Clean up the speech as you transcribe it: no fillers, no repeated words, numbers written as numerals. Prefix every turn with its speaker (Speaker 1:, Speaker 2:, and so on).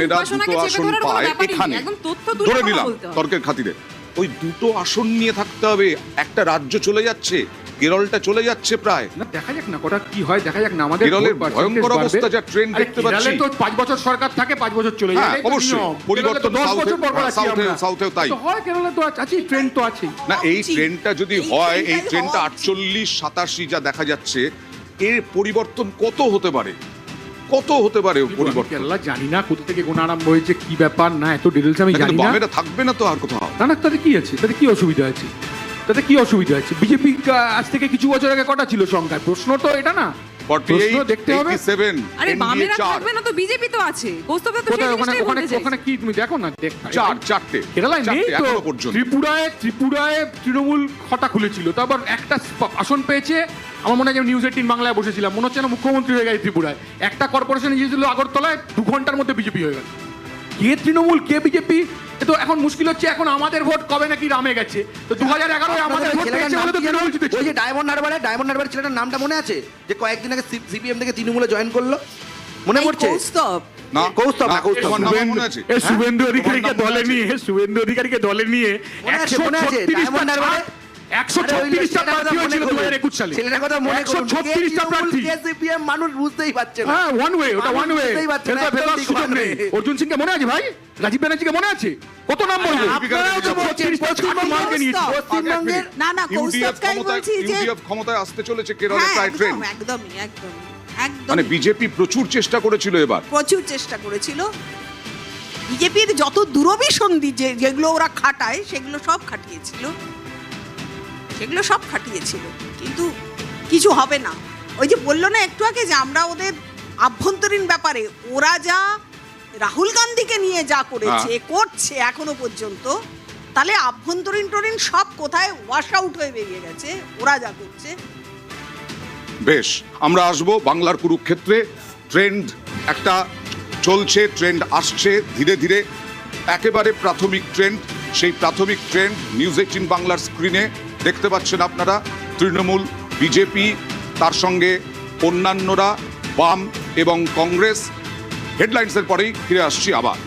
Speaker 1: এরা দুটো আসন পায় এখানে, ধরে নিলাম তর্কের খাতিরে, ওই দুটো আসন নিয়ে থাকতে হবে। একটা রাজ্য চলে যাচ্ছে, কেরলটা চলে যাচ্ছে প্রায়।
Speaker 2: না দেখা যাক না কটা কি হয়, দেখা যাক না। আমাদের
Speaker 1: কেরলের ভয়ঙ্কর অবস্থা, যা ট্রেন্ড দেখতে পাচ্ছি।
Speaker 2: তো 5 বছর সরকার থাকে, 5 বছর চলে যায়।
Speaker 1: হ্যাঁ অবশ্যই পরিবর্তন সাউথেও তাই
Speaker 2: হয়। কেরলে তো আছে, ট্রেন্ড তো আছে
Speaker 1: না। এই ট্রেন্ডটা যদি হয়, এই ট্রেন্ডটা 48-87 যা দেখা যাচ্ছে, এর পরিবর্তন কত হতে পারে, কত হতে পারে পরিবর্তন?
Speaker 2: কেরালা জানি না কোথা থেকে গোনা আরম্ভ হয়েছে, কি ব্যাপার না, এত ডিটেইলস আমি জানি না।
Speaker 1: বামেরা থাকবে না তো আর কোথাও?
Speaker 2: না না, তাতে কি আছে, তাতে কি অসুবিধা আছে, তাতে কি অসুবিধা আছে? বিজেপি আজ থেকে কিছু বছর আগে কটা ছিল সংখ্যায়? প্রশ্ন তো এটা না, প্রশ্ন দেখতে হবে।
Speaker 3: আরে বামেরা থাকবে না তো বিজেপি তো আছে। কৌস্তবদা তো সেই জিনিসটাই বলতে চাইছে।
Speaker 2: ওখানে কি তুমি দেখো না,
Speaker 1: চারটে
Speaker 2: কেরালায় নেই তো।
Speaker 1: এখনো পর্যন্ত
Speaker 2: ত্রিপুরায় তৃণমূল খটা খুলেছিল, তারপর একটা আসন পেয়েছে। আমার মনে হয় যে নিউজ 18 বাংলায় বসেছিলাম, মনে হচ্ছে না মুখ্যমন্ত্রী হয়ে গেছে ত্রিপুরায়। একটা কর্পোরেশন গিয়েছিল আগরতলায়, 2 ঘন্টার মধ্যে বিজেপি হয়ে গেল। কে তৃণমূল কে বিজেপি, তো এখন মুশকিল হচ্ছে। এখন আমাদের ভোট কবে নাকি রামে গেছে, তো 2011 আমাদের ভোট পেয়েছে বলে তো তৃণমূল জিতেছে।
Speaker 4: ওই যে ডায়মন্ড হারবারের ছেলেটার নামটা মনে আছে, যে কয়েকদিন আগে সিপিএম থেকে তৃণমূলে জয়েন করলো, মনে পড়ছে?
Speaker 3: কৌস্তব
Speaker 1: না
Speaker 4: কৌস্তব না, কৌস্তব
Speaker 1: তোমার নাম মনে আছে?
Speaker 2: শুভেন্দু অধিকারীকে দলে নিয়ে, শুভেন্দু অধিকারীকে দলে নিয়ে
Speaker 4: মনে আছে, মনে আছে? ডায়মন্ড হারবারে
Speaker 2: 136টা প্রার্থী হয়েছিল 2021 সালে।
Speaker 4: ছেলেটার কথা মনে করুন।
Speaker 2: 136টা প্রার্থী।
Speaker 4: সিপিএম মানুষ বুঝতেই পারছে না।
Speaker 2: হ্যাঁ, ওয়ান ওয়ে, ওটা ওয়ান ওয়ে।
Speaker 4: বুঝতেই পারছে না,
Speaker 2: ভেতর
Speaker 4: একদম
Speaker 2: সুযোগ
Speaker 4: one
Speaker 2: নেই।
Speaker 4: way।
Speaker 2: অর্জুন সিংকে মনে আছে ভাই? রাজীব ব্যানার্জিকে মনে আছে? কত নাম বলবো?
Speaker 4: আপনারাও তো বলছেন, পশ্চিমবঙ্গের
Speaker 3: না না কৌস্তবকাই বলছি যে
Speaker 1: ইউডিএফ ক্ষমতায় আসতে চলেছে কেরলে,
Speaker 3: হ্যাঁ,
Speaker 1: প্রায় ট্রেন্ড।
Speaker 3: একদমই
Speaker 1: মানে বিজেপি প্রচুর চেষ্টা করেছিল, এবার
Speaker 3: প্রচুর চেষ্টা করেছিল। বিজেপির যত দূরভিসন্ধি যেগুলো ওরা খাটায়, সেগুলো সব খাটিয়েছিল, কিন্তু কিছু হবে না। ওই যে বললো না একটু আগে, যে আমরা ওদের আভ্যন্তরীণ ব্যাপারে ওরা যা রাহুল গান্ধীকে নিয়ে যা করছে এখনো পর্যন্ত, তাহলে আভ্যন্তরীণ সব কোথায় ওয়াশ আউট হয়ে বেরিয়ে গেছে ওরা যা করছে।
Speaker 1: বেশ, আমরা আসবো বাংলার কুরুক্ষেত্রে। ট্রেন্ড একটা চলছে, ট্রেন্ড আসছে ধীরে ধীরে, একেবারে প্রাথমিক ট্রেন্ড। সেই প্রাথমিক ট্রেন্ড নিউজ 18 বাংলার স্ক্রিনে দেখতে পাচ্ছেন আপনারা। তৃণমূল, বিজেপি, তার সঙ্গে অন্যান্যরা, বাম এবং কংগ্রেস। হেডলাইন্সের পরেই ফিরে আসছি আবার।